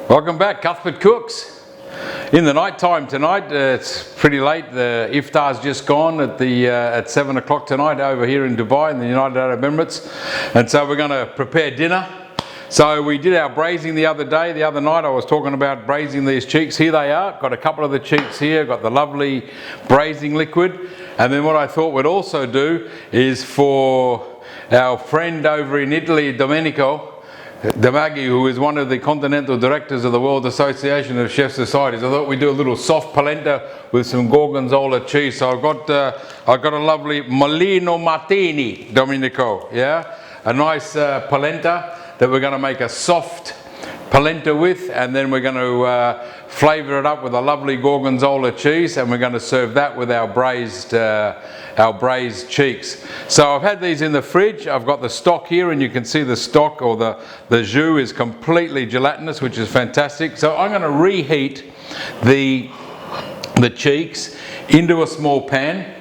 Welcome back, Cuthbert Cooks. In the night time tonight, it's pretty late. The iftar's just gone at 7 o'clock tonight over here in Dubai in the United Arab Emirates, and so we're going to prepare dinner. So we did our braising the other night. I was talking about braising these cheeks. Here they are. Got a couple of the cheeks here. Got the lovely braising liquid. And then what I thought we'd also do is for our friend over in Italy, Domenico Damaghi, who is one of the continental directors of the World Association of Chef Societies. I thought we'd do a little soft polenta with some gorgonzola cheese. So I've got a lovely Molino Martini, Domenico, yeah? A nice polenta that we're going to make a soft polenta with, and then we're going to flavour it up with a lovely gorgonzola cheese, and we're going to serve that with our braised cheeks. So I've had these in the fridge. I've got the stock here, and you can see the stock, or the jus is completely gelatinous, which is fantastic. So I'm going to reheat the cheeks into a small pan.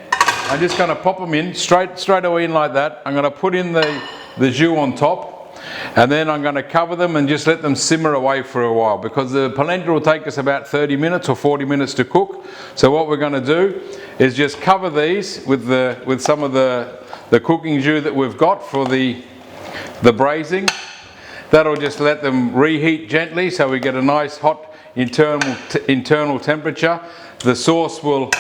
I'm just going to pop them in straight away in like that. I'm going to put in the jus on top, and then I'm going to cover them and just let them simmer away for a while, because the polenta will take us about 30 minutes or 40 minutes to cook. So what we're going to do is just cover these with some of the cooking jus that we've got for the braising. That'll just let them reheat gently, so we get a nice hot internal temperature. The sauce will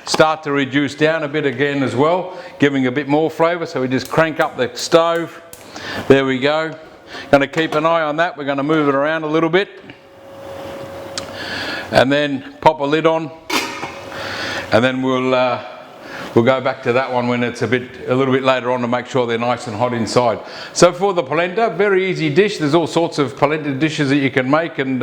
start to reduce down a bit again as well, giving a bit more flavour. So we just crank up the stove. There we go. Going to keep an eye on that. We're going to move it around a little bit, and then pop a lid on, and then we'll go back to that one when it's a little bit later on, to make sure they're nice and hot inside. So for the polenta, very easy dish. There's all sorts of polenta dishes that you can make, and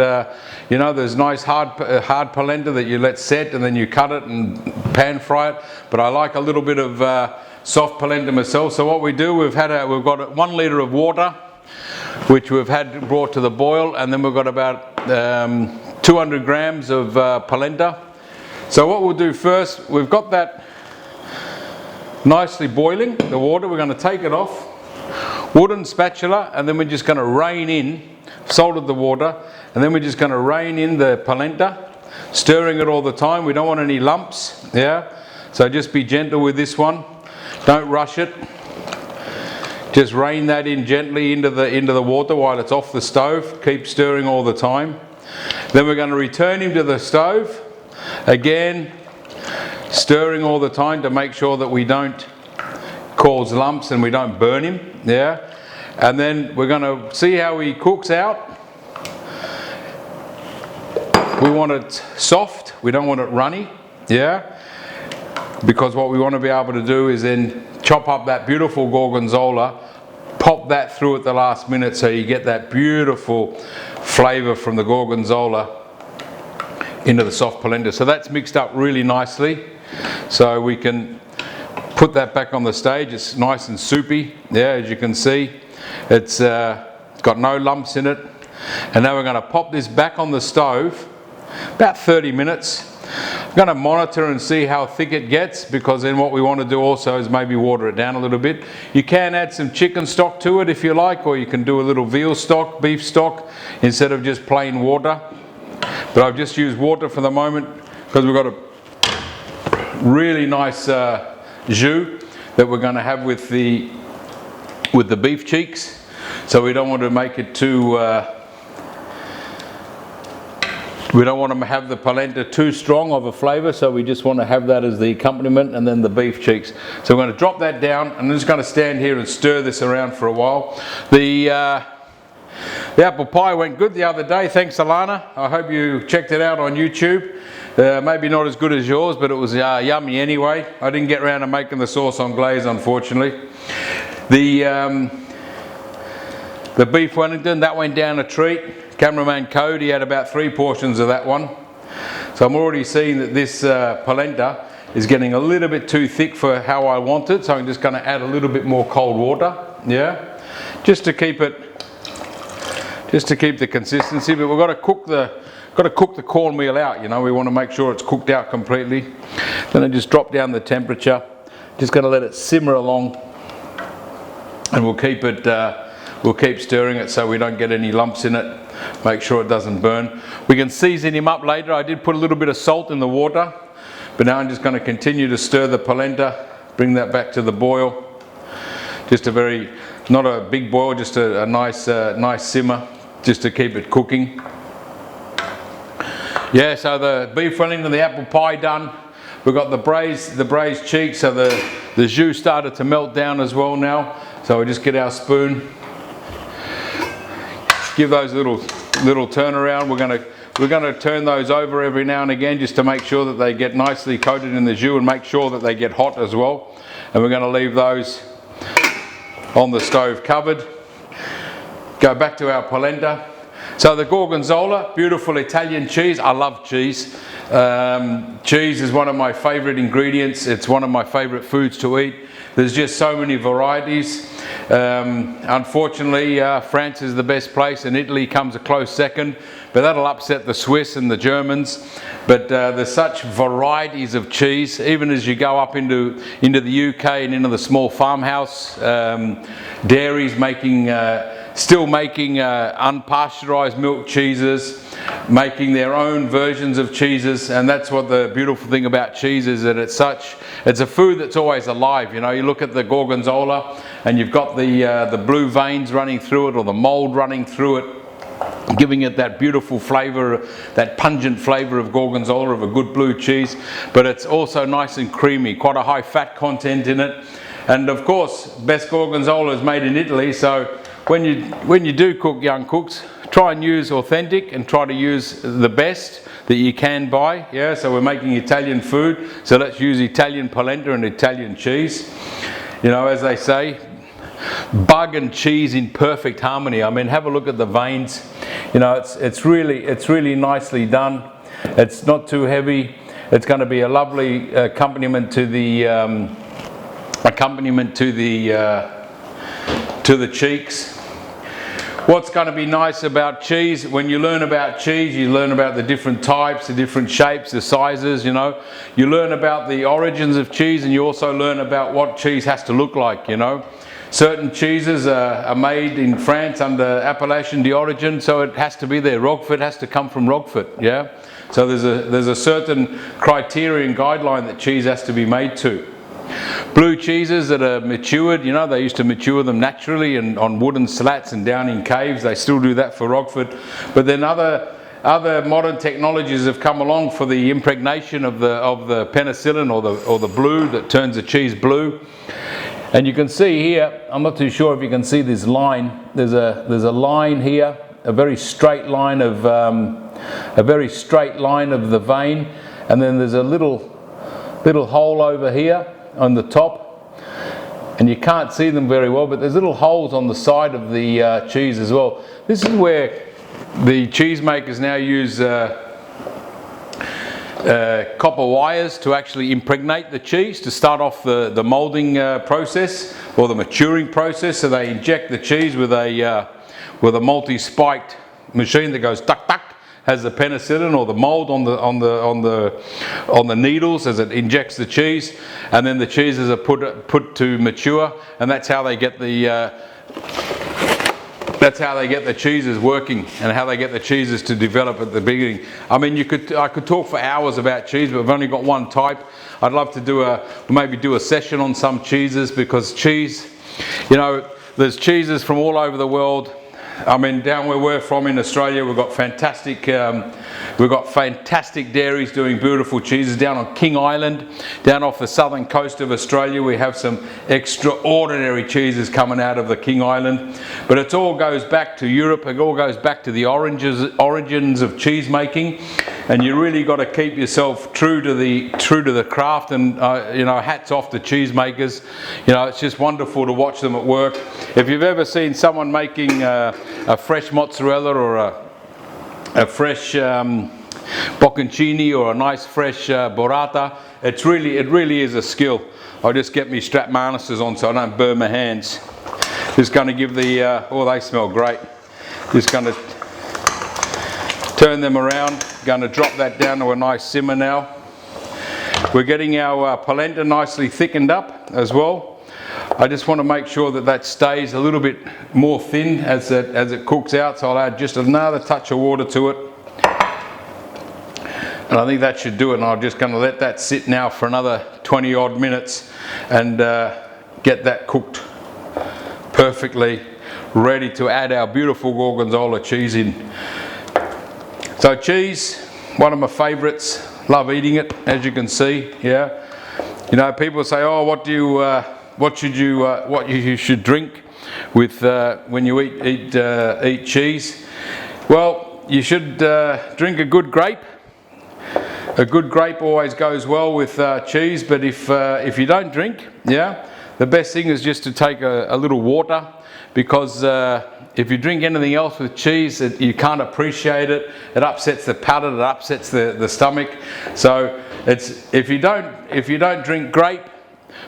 you know, there's nice hard polenta that you let set and then you cut it and pan fry it. But I like a little bit of soft polenta myself. So what we do, we've got 1 litre of water, which we've had brought to the boil, and then we've got about 200 grams of polenta. So what we'll do first, we've got that nicely boiling, the water. We're going to take it off, wooden spatula, and then we're just going to rain in, salted the water, and then we're just going to rain in the polenta, stirring it all the time. We don't want any lumps, yeah? So just be gentle with this one. Don't rush it. Just rain that in gently into the water while it's off the stove. Keep stirring all the time. Then we're going to return him to the stove. Again, stirring all the time to make sure that we don't cause lumps and we don't burn him. Yeah. And then we're going to see how he cooks out. We want it soft. We don't want it runny. Yeah. Because what we want to be able to do is then chop up that beautiful gorgonzola, pop that through at the last minute, so you get that beautiful flavour from the gorgonzola into the soft polenta. So that's mixed up really nicely. So we can put that back on the stage. It's nice and soupy, yeah, as you can see. It's got no lumps in it. And now we're going to pop this back on the stove about 30 minutes. I'm going to monitor and see how thick it gets, because then what we want to do also is maybe water it down a little bit. You can add some chicken stock to it if you like, or you can do a little veal stock, beef stock, instead of just plain water. But I've just used water for the moment because we've got a really nice jus that we're going to have with the beef cheeks. So we don't want to make it too we don't want to have the polenta too strong of a flavour, so we just want to have that as the accompaniment, and then the beef cheeks. So we're going to drop that down, and I'm just going to stand here and stir this around for a while. The apple pie went good the other day, thanks Alana. I hope you checked it out on YouTube. Maybe not as good as yours, but it was yummy anyway. I didn't get around to making the sauce on glaze, unfortunately. The beef Wellington, that went down a treat. Cameraman Cody had about 3 portions of that one. So I'm already seeing that this polenta is getting a little bit too thick for how I want it. So I'm just going to add a little bit more cold water, yeah, just to keep the consistency. But we've got to cook the cornmeal out. You know, we want to make sure it's cooked out completely. Then I just drop down the temperature. Just going to let it simmer along, and we'll keep it we'll keep stirring it so we don't get any lumps in it. Make sure it doesn't burn. We can season him up later. I did put a little bit of salt in the water, but now I'm just going to continue to stir the polenta, bring that back to the boil. Just a very, not a big boil, just a nice simmer, just to keep it cooking. Yeah, so the beef wellington and the apple pie done. We've got the braised cheeks, so the jus started to melt down as well now. So we just get our spoon, give those a little turn around. We're gonna turn those over every now and again just to make sure that they get nicely coated in the jus and make sure that they get hot as well. And we're gonna leave those on the stove covered. Go back to our polenta. So the gorgonzola, beautiful Italian cheese. I love cheese. Cheese is one of my favorite ingredients. It's one of my favorite foods to eat. There's just so many varieties. Unfortunately, France is the best place and Italy comes a close second, but that'll upset the Swiss and the Germans. But there's such varieties of cheese, even as you go up into the UK and into the small farmhouse dairies still making unpasteurized milk cheeses, making their own versions of cheeses. And that's what the beautiful thing about cheese is, that it's a food that's always alive. You know, you look at the gorgonzola and you've got the blue veins running through it, or the mold running through it, giving it that beautiful flavor, that pungent flavor of gorgonzola, of a good blue cheese. But it's also nice and creamy, quite a high fat content in it. And of course, best gorgonzola is made in Italy. So when you do cook, young cooks, try and use authentic and try to use the best that you can buy. Yeah, so we're making Italian food, so let's use Italian polenta and Italian cheese. You know, as they say, bug and cheese in perfect harmony. I mean, have a look at the veins. You know, it's really nicely done. It's not too heavy. It's going to be a lovely accompaniment to the cheeks. What's going to be nice about cheese, when you learn about cheese, you learn about the different types, the different shapes, the sizes, you know. You learn about the origins of cheese, and you also learn about what cheese has to look like, you know. Certain cheeses are made in France under appellation d'origine, so it has to be there. Roquefort has to come from Roquefort, yeah. So there's a certain criterion guideline that cheese has to be made to. Blue cheeses that are matured, you know, they used to mature them naturally and on wooden slats and down in caves. They still do that for Roquefort. But then other modern technologies have come along for the impregnation of the penicillin or the blue that turns the cheese blue. And you can see here, I'm not too sure if you can see this line. There's a line here, a very straight line of the vein, and then there's a little hole over here on the top, and you can't see them very well, but there's little holes on the side of the cheese as well. This is where the cheesemakers now use copper wires to actually impregnate the cheese to start off the molding process, or the maturing process. So they inject the cheese with a multi-spiked machine that goes tuck tuck, has the penicillin or the mold on the needles as it injects the cheese, and then the cheeses are put to mature, and that's how they get the cheeses working, and how they get the cheeses to develop at the beginning. I mean, I could talk for hours about cheese, but we've only got one type. I'd love to maybe do a session on some cheeses, because cheese, you know, there's cheeses from all over the world. I mean, down where we're from in Australia, we've got fantastic dairies doing beautiful cheeses. Down on King Island, down off the southern coast of Australia, we have some extraordinary cheeses coming out of the King Island. But it all goes back to Europe. It all goes back to the origins of cheese making, and you really got to keep yourself true to the craft. And you know, hats off to cheesemakers. You know, it's just wonderful to watch them at work. If you've ever seen someone making a fresh mozzarella, or a fresh bocconcini, or a nice fresh burrata, it really is a skill. I'll just get me strap harnesses on so I don't burn my hands. Just going to give the oh, they smell great. Just going to turn them around. Going to drop that down to a nice simmer now. We're getting our polenta nicely thickened up as well. I just want to make sure that that stays a little bit more thin as it cooks out, so I'll add just another touch of water to it. And I think that should do it, and I'm just going to let that sit now for another 20 odd minutes and get that cooked perfectly, ready to add our beautiful Gorgonzola cheese in. So cheese, one of my favourites, love eating it, as you can see, yeah. You know, people say, oh, what you should drink with when you eat cheese. Well, you should drink a good grape. A good grape always goes well with cheese, but if you don't drink, yeah, the best thing is just to take a little water, because if you drink anything else with cheese, you can't appreciate it. It upsets the palate, it upsets the stomach. So if you don't drink grape,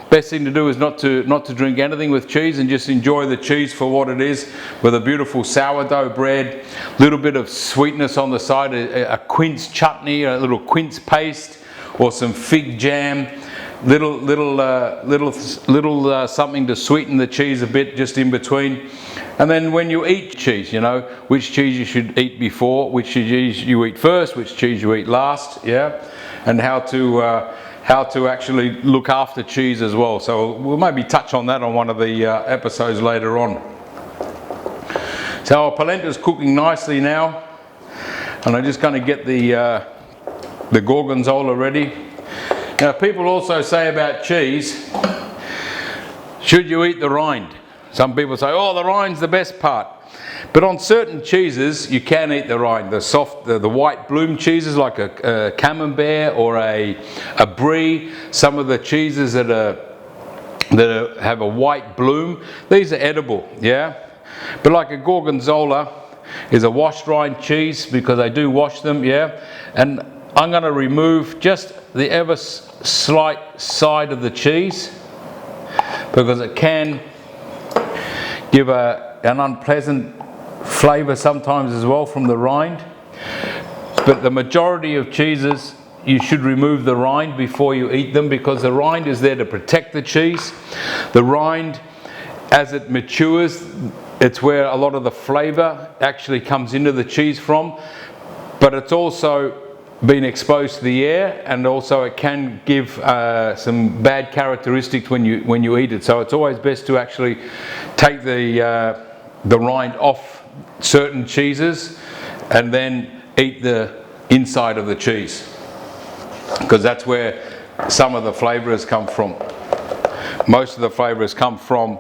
best thing to do is not to drink anything with cheese, and just enjoy the cheese for what it is, with a beautiful sourdough bread, little bit of sweetness on the side, a quince chutney, a little quince paste, or some fig jam, little something to sweeten the cheese a bit just in between. And then when you eat cheese, you know which cheese you should eat before, which cheese you eat first, which cheese you eat last, yeah, and how to actually look after cheese as well. So we'll maybe touch on that on one of the episodes later on. So our polenta is cooking nicely now, and I'm just going to get the Gorgonzola ready. Now, people also say about cheese, should you eat the rind? Some people say, oh, the rind's the best part. But on certain cheeses, you can eat the rind. The soft, the white bloom cheeses like a camembert or a brie. Some of the cheeses that have a white bloom, these are edible, yeah. But like a Gorgonzola is a washed rind cheese, because I do wash them, yeah. And I'm going to remove just the ever slight side of the cheese, because it can give an unpleasant flavour sometimes as well from the rind. But the majority of cheeses, you should remove the rind before you eat them, because the rind is there to protect the cheese. The rind, as it matures, it's where a lot of the flavour actually comes into the cheese from, but it's also been exposed to the air, and also it can give some bad characteristics when you eat it. So it's always best to actually take the rind off certain cheeses and then eat the inside of the cheese, because that's where some of the flavours come from. Most of the flavours come from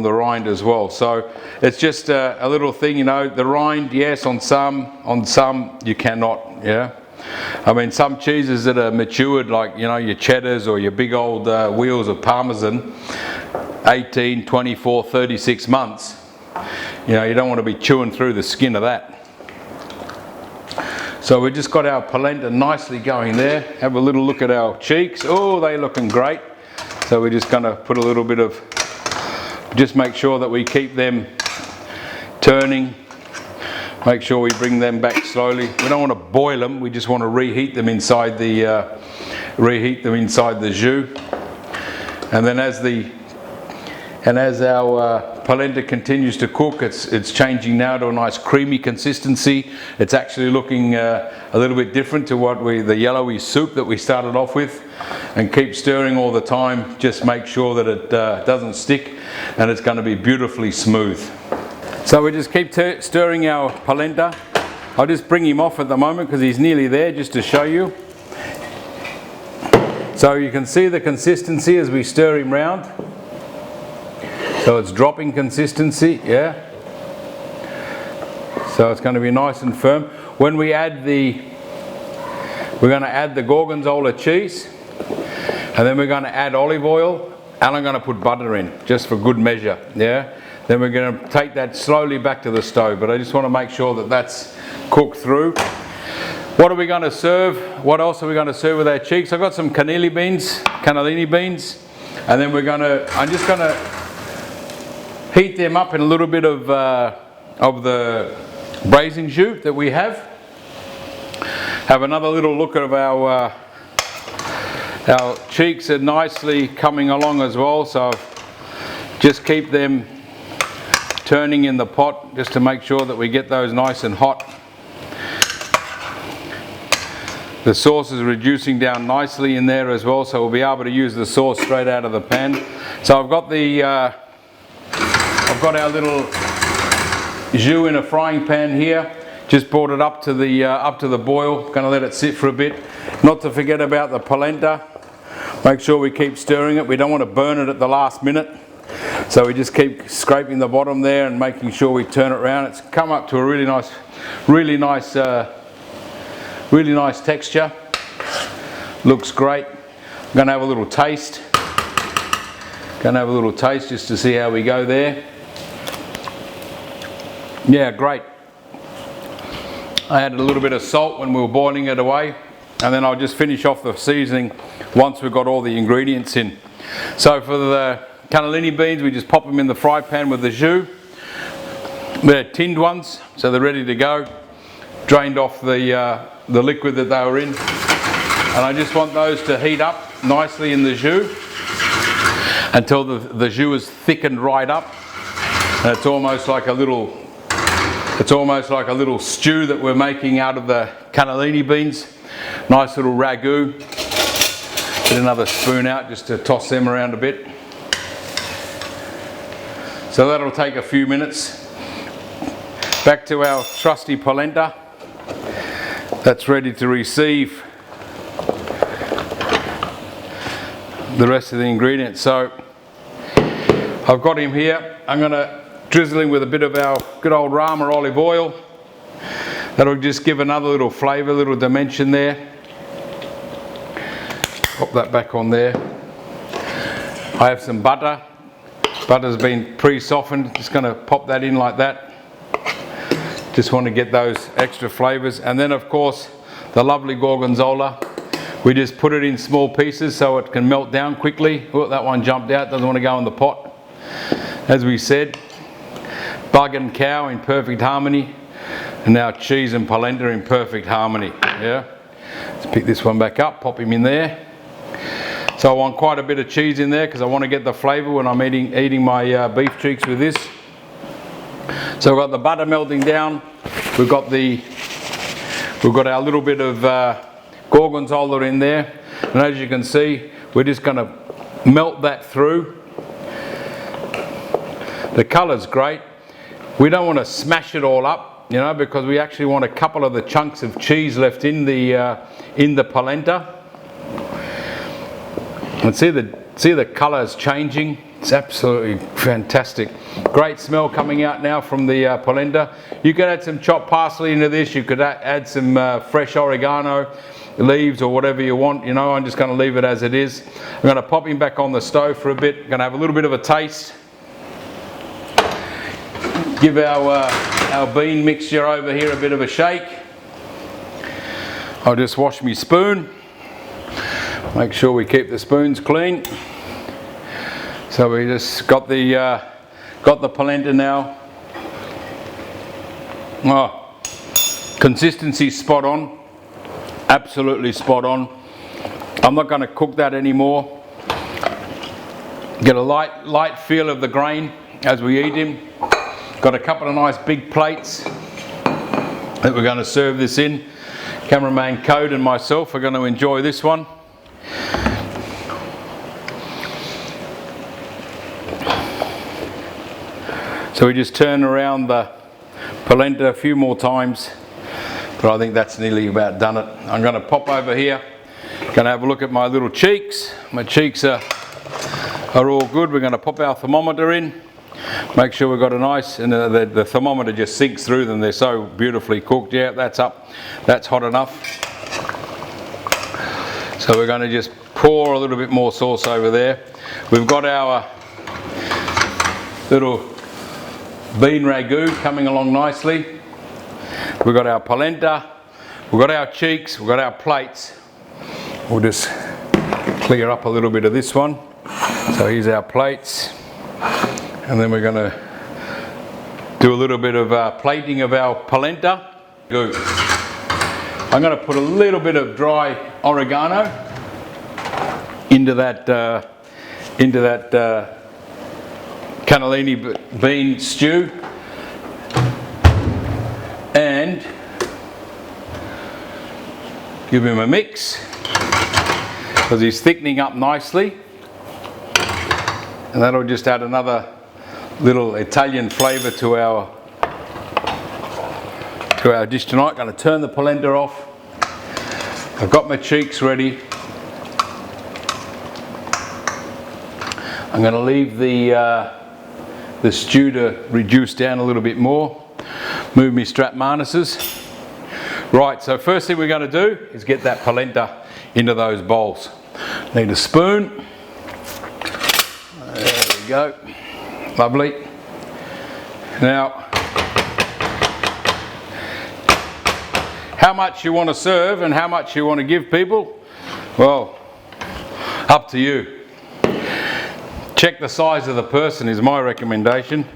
the rind as well. So it's just a little thing, you know. The rind, yes, on some you cannot, yeah. I mean, some cheeses that are matured, like, you know, your cheddars or your big old wheels of Parmesan, 18, 24, 36 months, you know, you don't want to be chewing through the skin of that. So we just got our polenta nicely going there. Have a little look at our cheeks. Oh, they're looking great. So we're just going to put a little bit of, just make sure that we keep them turning. Make sure we bring them back slowly. We don't want to boil them. We just want to reheat them inside the jus. And then as our polenta continues to cook, it's changing now to a nice creamy consistency. It's actually looking a little bit different to the yellowy soup that we started off with. And keep stirring all the time. Just make sure that it doesn't stick, and it's going to be beautifully smooth. So we just keep stirring our polenta. I'll just bring him off at the moment because he's nearly there, just to show you. So you can see the consistency as we stir him round. So it's dropping consistency, yeah. So it's going to be nice and firm. When we add we're going to add the Gorgonzola cheese, and then we're going to add olive oil, and I'm going to put butter in, just for good measure, yeah. Then we're going to take that slowly back to the stove, but I just want to make sure that that's cooked through. What are we going to serve? What else are we going to serve with our cheeks? I've got some cannellini beans, and then I'm just going to heat them up in a little bit of the braising jus that we have. Have another little look at our cheeks are nicely coming along as well. So Just keep them turning in the pot just to make sure that we get those nice and hot. The sauce is reducing down nicely in there as well, so we'll be able to use the sauce straight out of the pan. So I've got our little jus in a frying pan here. Just brought it up to the boil. Going to let it sit for a bit. Not to forget about the polenta. Make sure we keep stirring it. We don't want to burn it at the last minute, so we just keep scraping the bottom there and making sure we turn it around. It's come up to a really nice texture. Looks great. I'm going to have a little taste. Just to see how we go there. Yeah, great. I added a little bit of salt when we were boiling it away, and then I'll just finish off the seasoning once we've got all the ingredients in. So for the cannellini beans, we just pop them in the fry pan with the jus. They're tinned ones, so they're ready to go. Drained off the liquid that they were in, and I just want those to heat up nicely in the jus until the jus is thickened right up, and it's almost like a little stew that we're making out of the cannellini beans. Nice little ragu. Get another spoon out just to toss them around a bit. So that'll take a few minutes. Back to our trusty polenta. That's ready to receive the rest of the ingredients. So I've got him here. I'm going to drizzle him with a bit of our good old Rama olive oil. That'll just give another little flavour, little dimension there. Pop that back on there. I have some butter. Butter's been pre-softened. Just going to pop that in like that. Just want to get those extra flavours. And then of course the lovely gorgonzola. We just put it in small pieces so it can melt down quickly. Oh, that one jumped out, doesn't want to go in the pot. As we said, bug and cow in perfect harmony. And now cheese and polenta in perfect harmony. Yeah. Let's pick this one back up, pop him in there. So I want quite a bit of cheese in there because I want to get the flavour when I'm eating my beef cheeks with this. So we've got the butter melting down. We've got our little bit of gorgonzola in there, and as you can see, we're just going to melt that through. The colour's great. We don't want to smash it all up, you know, because we actually want a couple of the chunks of cheese left in the polenta. And see the colours changing. It's absolutely fantastic. Great smell coming out now from the polenta. You could add some chopped parsley into this. You could add some fresh oregano leaves or whatever you want. You know, I'm just going to leave it as it is. I'm going to pop him back on the stove for a bit. I'm going to have a little bit of a taste. Give our bean mixture over here a bit of a shake. I'll just wash my spoon. Make sure we keep the spoons clean. So we just got the polenta now. Oh, consistency spot on, absolutely spot on. I'm not going to cook that anymore. Get a light feel of the grain as we eat him. Got a couple of nice big plates that we're going to serve this in. Cameraman Code and myself are going to enjoy this one. So we just turn around the polenta a few more times, but I think that's nearly about done it. I'm going to pop over here, going to have a look at my little cheeks. My cheeks are all good. We're going to pop our thermometer in, make sure we've got a nice, and the thermometer just sinks through them. They're so beautifully cooked. Yeah, that's up, that's hot enough. So we're going to just pour a little bit more sauce over there. We've got our little bean ragu coming along nicely. We've got our polenta, we've got our cheeks, we've got our plates. We'll just clear up a little bit of this one. So here's our plates, and then we're going to do a little bit of plating of our polenta. Good. I'm going to put a little bit of dry oregano cannellini bean stew, and give him a mix because he's thickening up nicely, and that'll just add another little Italian flavour to our dish tonight. Going to turn the polenta off. I've got my cheeks ready. I'm going to leave the stew to reduce down a little bit more. Move me strap harnesses. Right, so first thing we're going to do is get that polenta into those bowls. Need a spoon. There we go. Lovely. Now, how much you want to serve and how much you want to give people, well, up to you. Check the size of the person is my recommendation.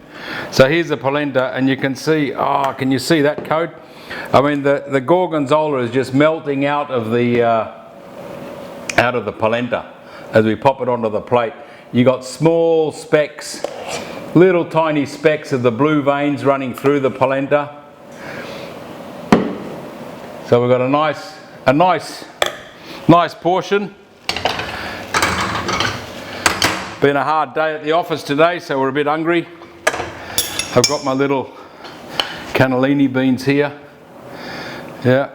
So here's the polenta, and you can see, can you see that coat? I mean, the gorgonzola is just melting out of the polenta as we pop it onto the plate. You got small specks, little tiny specks of the blue veins running through the polenta. So we've got a nice portion. Been a hard day at the office today, so we're a bit hungry. I've got my little cannellini beans here. Yeah.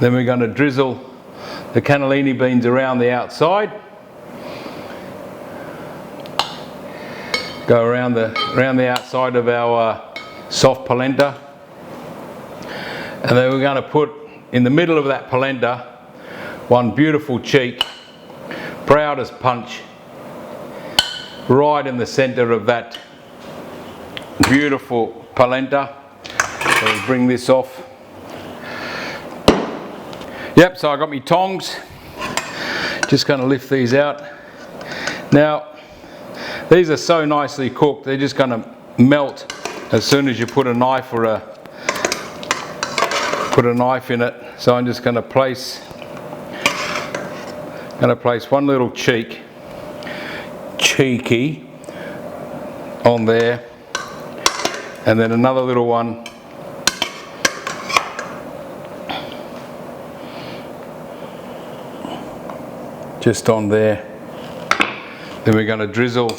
Then we're going to drizzle the cannellini beans around the outside. Go around the outside of our soft polenta. And then we're going to put in the middle of that polenta one beautiful cheek, proud as punch, right in the center of that beautiful polenta. So we'll bring this off. Yep, so I got my tongs. Just going to lift these out. Now, these are so nicely cooked, they're just going to melt as soon as you put a knife in it. So I'm just going to place one little cheeky on there, and then another little one just on there. Then we're going to drizzle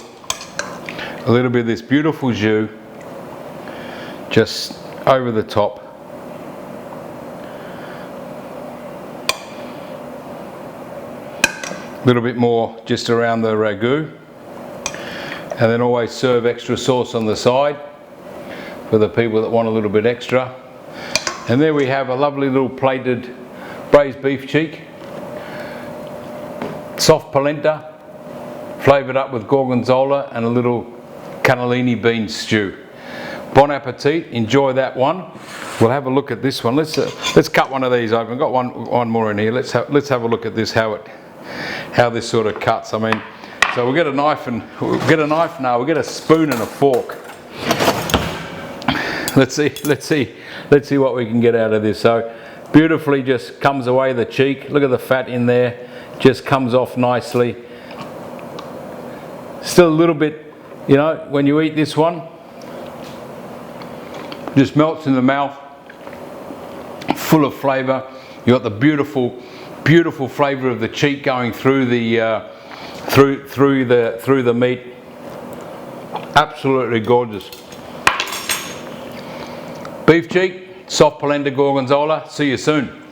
a little bit of this beautiful jus just over the top. A little bit more just around the ragu, and then always serve extra sauce on the side for the people that want a little bit extra. And there we have a lovely little plated braised beef cheek, soft polenta, flavoured up with gorgonzola and a little cannellini bean stew. Bon appetit, enjoy that one. We'll have a look at this one. Let's cut one of these open. I've got one more in here. Let's have a look at this, how this sort of cuts. I mean, so we'll get a knife we'll get a spoon and a fork. Let's see what we can get out of this. So beautifully just comes away the cheek. Look at the fat in there, just comes off nicely. Still a little bit, you know, when you eat this one, just melts in the mouth, full of flavour. You got the beautiful flavour of the cheek going through the through the meat. Absolutely gorgeous. Beef cheek, soft polenta gorgonzola. See you soon.